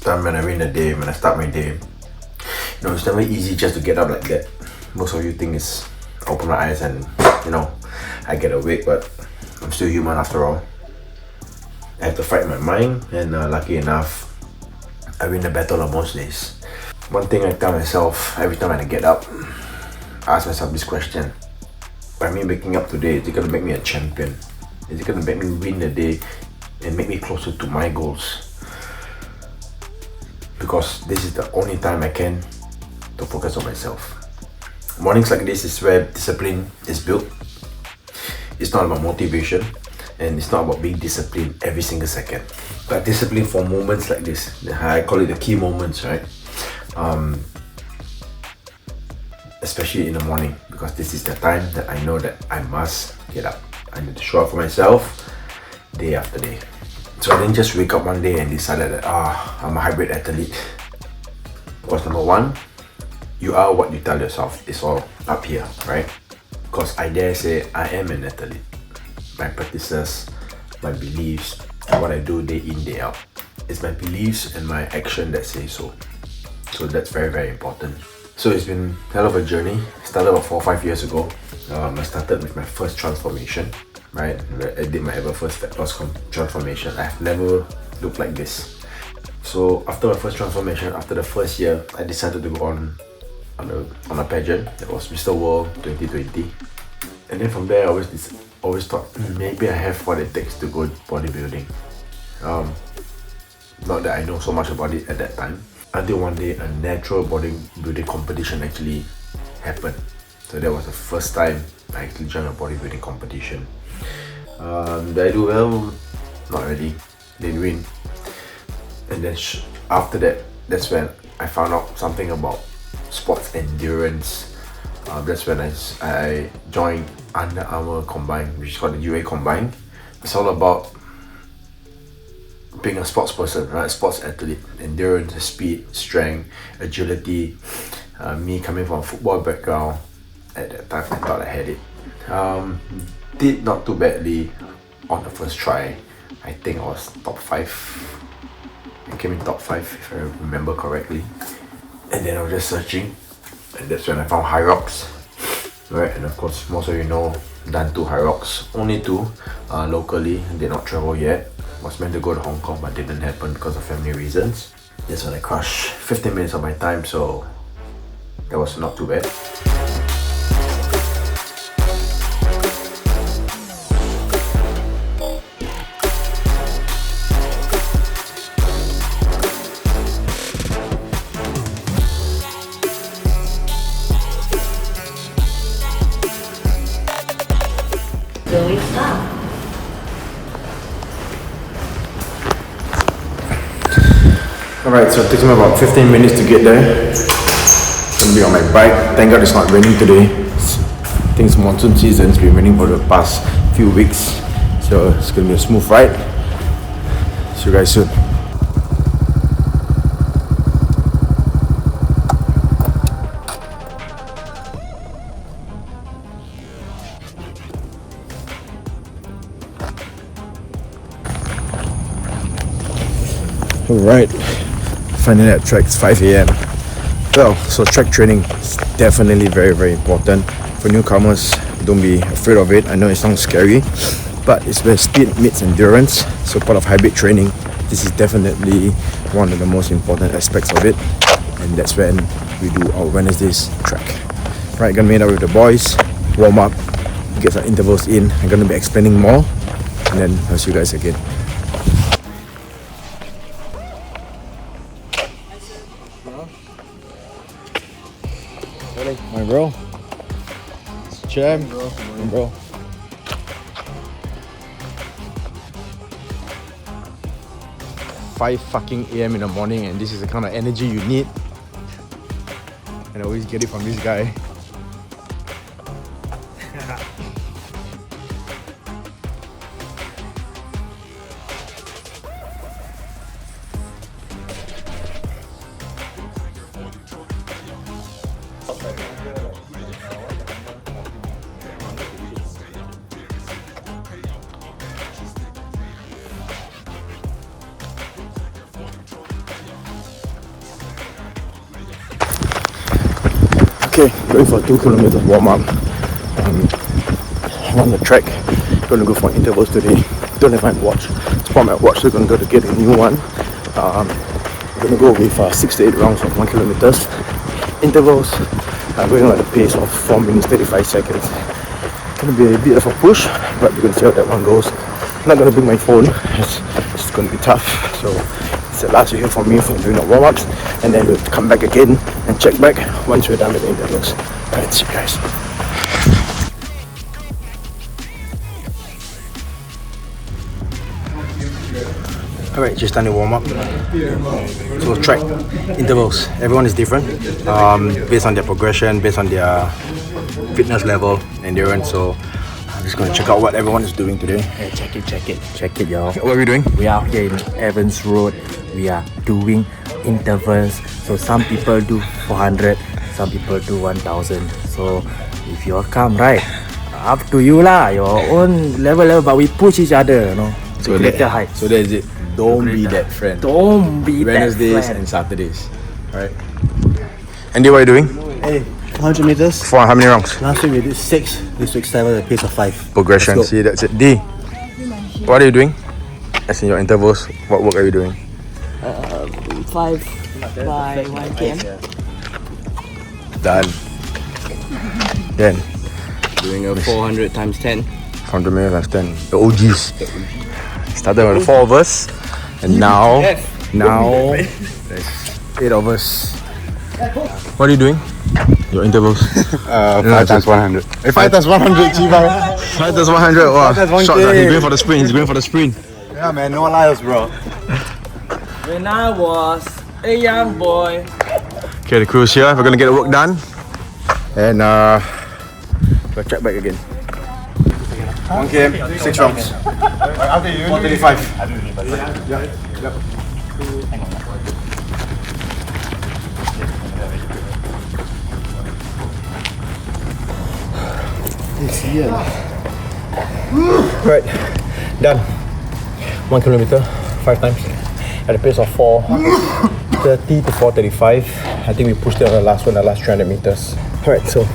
time when I win the day, when I start my day. It's never easy just to get up like that. Most of you think it's open my eyes and I get awake, but I'm still human after all. I have to fight my mind, and lucky enough, I win the battle on most days. One thing I tell myself every time I get up, I ask myself this question: by me waking up today, is it gonna make me a champion? Is it gonna make me win the day and make me closer to my goals? Because this is the only time I can to focus on myself. Mornings like this is where discipline is built. It's not about motivation, and it's not about being disciplined every single second, but discipline for moments like this. I call it the key moments, right? Especially in the morning, because this is the time that I know that I must get up. I need to show up for myself day after day. So I didn't just wake up one day and decided that I'm a hybrid athlete. Because number one, you are what you tell yourself. It's all up here, right? Because I dare say I am an athlete. My practices, my beliefs, and what I do day in, day out. It's my beliefs and my action that say so. So that's very, very important. So it's been a hell of a journey. Started about 4 or 5 years ago. I started with my first transformation, right? I did my ever first fat loss transformation. I've never looked like this. So after my first transformation, after the first year, I decided to go on a pageant. That was Mr. World 2020. And then from there, I always thought, maybe I have what it takes to go bodybuilding. Not that I know so much about it at that time. Until one day, a natural bodybuilding competition actually happened. So that was the first time I actually joined a bodybuilding competition. Did I do well? Not really. Didn't win. And then after that, that's when I found out something about sports endurance. That's when I joined Under Armour Combined, which is called the UA Combined. It's all about being a sports person, right? Sports athlete, endurance, speed, strength, agility. Me coming from a football background, at that time I thought I had it. Did not too badly on the first try. I think I was top 5. I came in top 5 if I remember correctly. And then I was just searching, and that's when I found High Rocks, right? And of course, most of you know, done 2 High Rocks, only 2 locally. Did not travel yet. Was meant to go to Hong Kong, but didn't happen because of family reasons. That's when I crushed 15 minutes of my time, so that was not too bad. Going up. Alright, so it takes me about 15 minutes to get there. I'm gonna be on my bike. Thank God it's not raining today. I think it's monsoon season. It's been raining for the past few weeks. So it's gonna be a smooth ride. See you guys soon. Alright, finally at track. It's 5 a.m. Well, so track training is definitely very, very important. For newcomers, don't be afraid of it. I know it sounds scary, but it's where speed meets endurance. So part of hybrid training, this is definitely one of the most important aspects of it. And that's when we do our Wednesdays track. Right, gonna meet up with the boys, warm up, get some intervals in. I'm gonna be explaining more, and then I'll see you guys again. My bro, it's Jam, bro. 5 fucking AM in the morning, and this is the kind of energy you need. And I always get it from this guy. Okay, going for 2 kilometers warm up. On the track, going to go for intervals today. Don't have my watch. Spot my watch, so going to go to get a new one. Going to go with 6 to 8 rounds of 1 kilometers. Intervals, going at a pace of 4 minutes 35 seconds. Going to be a bit of a push, but we're going to see how that one goes. I'm not going to bring my phone. It's going to be tough. So it's the last you hear from me from doing the warm-ups, and then we'll come back again and check back once we're done with the intervals. Alright, see you guys. Alright, just done the warm-up. So track intervals, everyone is different based on their progression, based on their fitness level, endurance. So I'm just going to check out what everyone is doing today. Hey, check it, y'all. What are we doing? We are here in Evans Road. We are doing intervals. So some people do 400, some people do 1000. So if you all come, right, up to you lah, your own level. But we push each other, you know. So greater height. So that is it. Don't be that friend. Don't be Wednesdays that friend. and Saturdays. Alright. Andy, what are you doing? Hey, 100 meters. For how many rounds? Last week we did 6. This week 7 at a pace of 5. Progression. Let's go. See, that's it. D, what are you doing? As in your intervals, what work are you doing? 5 by 1 km. Done. Then, Doing a 400 times 10. 100 meters times 10. The OGs. Started with 4 of us, and now there's 8 of us. What are you doing? Your intervals? 5 times 100. 5 times 100, Chiba. 5 times 100. Wow. 5 times 1K. Shot, he's going for the sprint. He's going for the sprint. Yeah, man, no liars, bro. When I was a young boy. Okay, the crew's here. We're gonna get the work done, and we'll check back again. 1 km, 6 rounds. 135. Right, done. 1 kilometer, 5 times at a pace of 4:30 to 4:35. I think we pushed it on the last 300 meters. Alright, so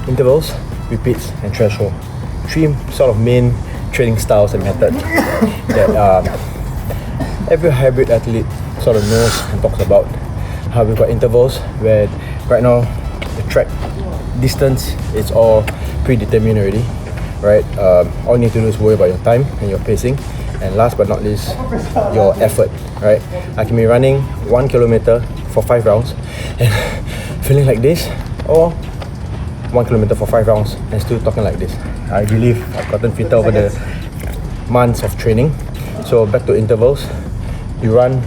intervals, repeats, and threshold. 3 sort of main training styles and methods that every hybrid athlete sort of knows and talks about. We've got intervals where right now the track distance is all predetermined already, right? All you need to do is worry about your time and your pacing, and last but not least, your effort, right? I can be running 1 kilometer for 5 rounds and feeling like this, or 1 kilometer for 5 rounds and still talking like this. I believe I've gotten fitter over the months of training. So back to intervals, you run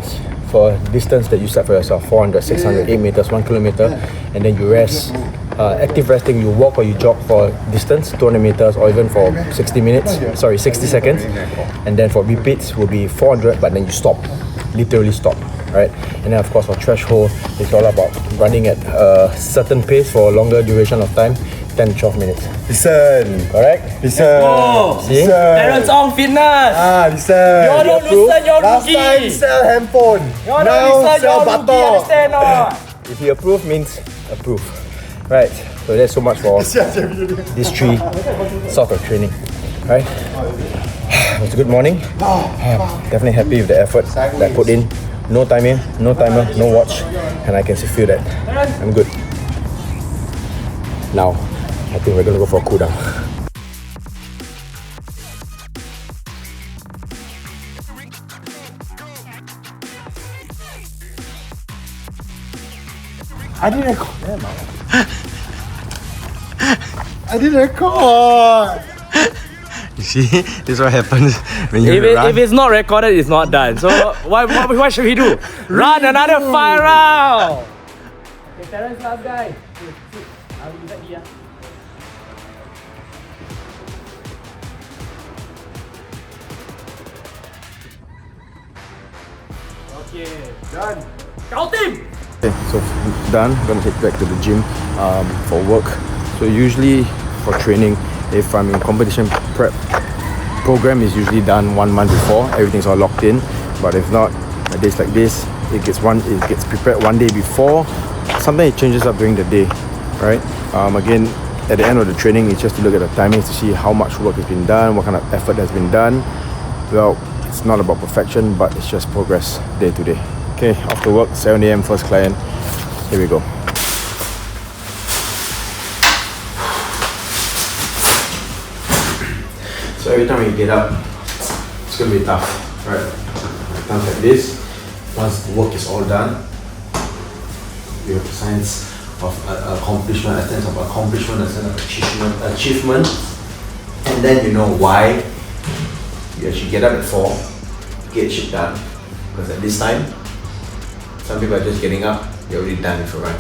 for a distance that you set for yourself, 400, 600, 8 meters, 1 kilometer, and then you rest. Active resting, you walk or you jog for distance, 200 meters or even for 60 seconds. And then for repeats will be 400, but then you stop, literally stop, right? And then of course for threshold, it's all about running at a certain pace for a longer duration of time, 10 to 12 minutes. Listen. Correct? Listen. See? Parents on fitness. Listen. You all don't listen, you're Last rookie. time sell handphone. You all Now don't listen, sell you're rookie. butter. Understand or not? If you approve means approve. Right, so that's so much for these 3 sort of training. Right? It was a good morning. Definitely happy with the effort that I put in. No timer, no watch, and I can still feel that I'm good. Now, I think we're gonna go for a cool down. I didn't record. I didn't record. You see, this is what happens when you If it's not recorded, it's not done. So what should we do? Run another 5 rounds. Okay, Terence, last guy. I will be back here. Okay, done. Count team. Okay, so done. Gonna head back to the gym for work. So usually for training, if I'm in competition prep, program is usually done 1 month before. Everything's all locked in. But if not, a days like this, it gets prepared 1 day before. Sometimes it changes up during the day, right? Again, at the end of the training, it's just to look at the timings to see how much work has been done, what kind of effort has been done. Well, it's not about perfection, but it's just progress day to day. Okay, off to work, 7 a.m. first client. Here we go. So every time you get up, it's gonna be tough, right? Times like this, once the work is all done, you have a sense of accomplishment, a sense of accomplishment, a sense of achievement, and then you know why you actually get up at 4 to get shit done. Because at this time, some people are just getting up, they're already done with a run.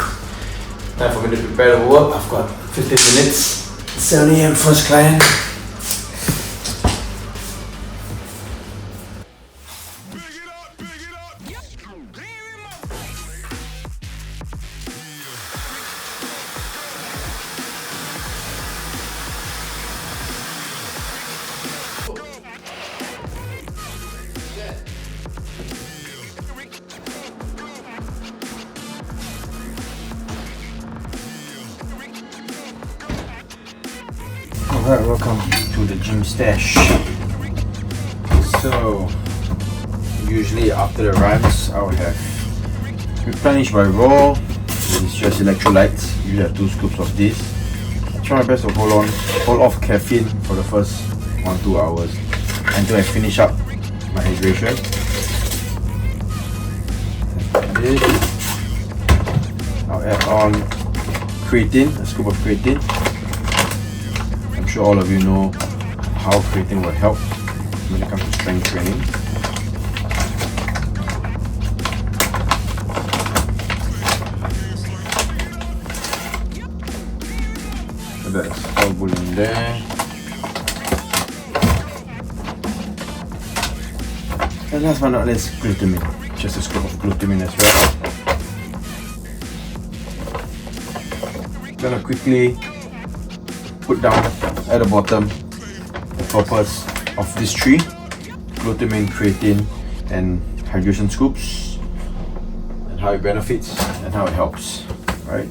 Time for me to prepare the work. I've got 15 minutes, 7 a.m. first client. Alright, welcome to the gym stash. So, usually after the runs, I will have replenished my raw. It's just electrolytes. Usually have 2 scoops of this. I try my best to hold off caffeine for the first 1-2 hours until I finish up my hydration. This, I'll add on creatine, a scoop of creatine. I'm sure all of you know how creatine will help when it comes to strength training. So that's all good in there. And last but not least, glutamine. Just a scoop of glutamine as well. Gonna quickly put down at the bottom the purpose of this tree: glutamine, creatine, and hydration scoops, and how it benefits and how it helps, right?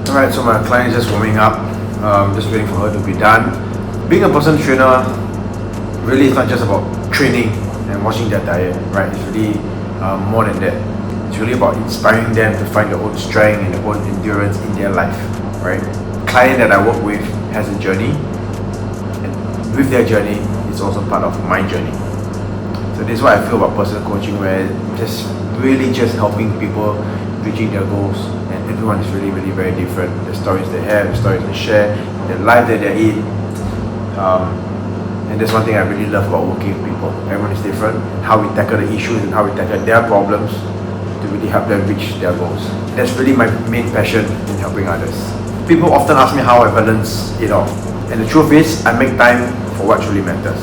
Alright, so my client is just warming up, just waiting for her to be done. Being a personal trainer really is not just about training and watching their diet, right? It's really more than that. It's really about inspiring them to find their own strength and their own endurance in their life, right? The client that I work with has a journey, and with their journey, it's also part of my journey. So this is what I feel about personal coaching, where just really just helping people reaching their goals. Everyone is really very different. The stories they have, the stories they share, the life that they're in. And that's one thing I really love about working with people. Everyone is different, and how we tackle the issues and how we tackle their problems to really help them reach their goals. That's really my main passion in helping others. People often ask me how I balance it all. And the truth is, I make time for what truly matters.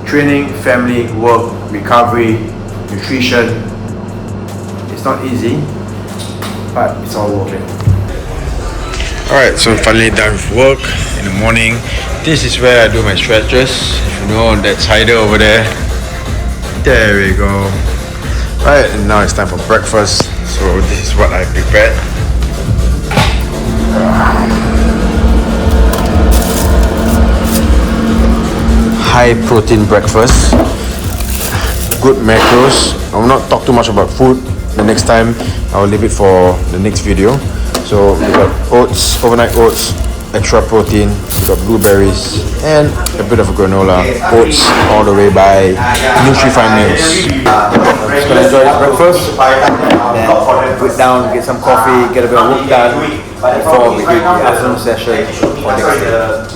Training, family, work, recovery, nutrition. It's not easy, but it's all worth it. Alright, so I'm finally done with work in the morning. This is where I do my stretches. If you know, that's Hyder over there. There we go. Alright, and now it's time for breakfast. So this is what I prepared. High protein breakfast. Good macros. I will not talk too much about food. The next time I'll leave it for the next video. So we got oats, overnight oats, extra protein, we got blueberries, and a bit of a granola. Oats all the way by Nutrify Meals. Just gonna enjoy this breakfast, then put down, get some coffee, get a bit of work done before we do the afternoon session for next day.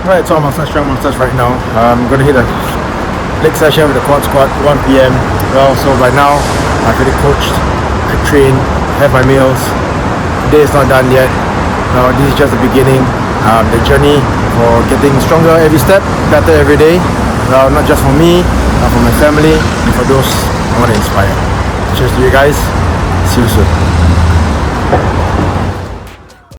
Alright, so I'm on first strength monsters right now. I'm gonna hit a leg session with the quad squat 1 p.m. Well, so right now I've already coached, I train, have my meals. Today is not done yet. Now this is just the beginning. the journey for getting stronger every step, better every day. Not just for me, for my family, and for those I want to inspire. Cheers to you guys. See you soon.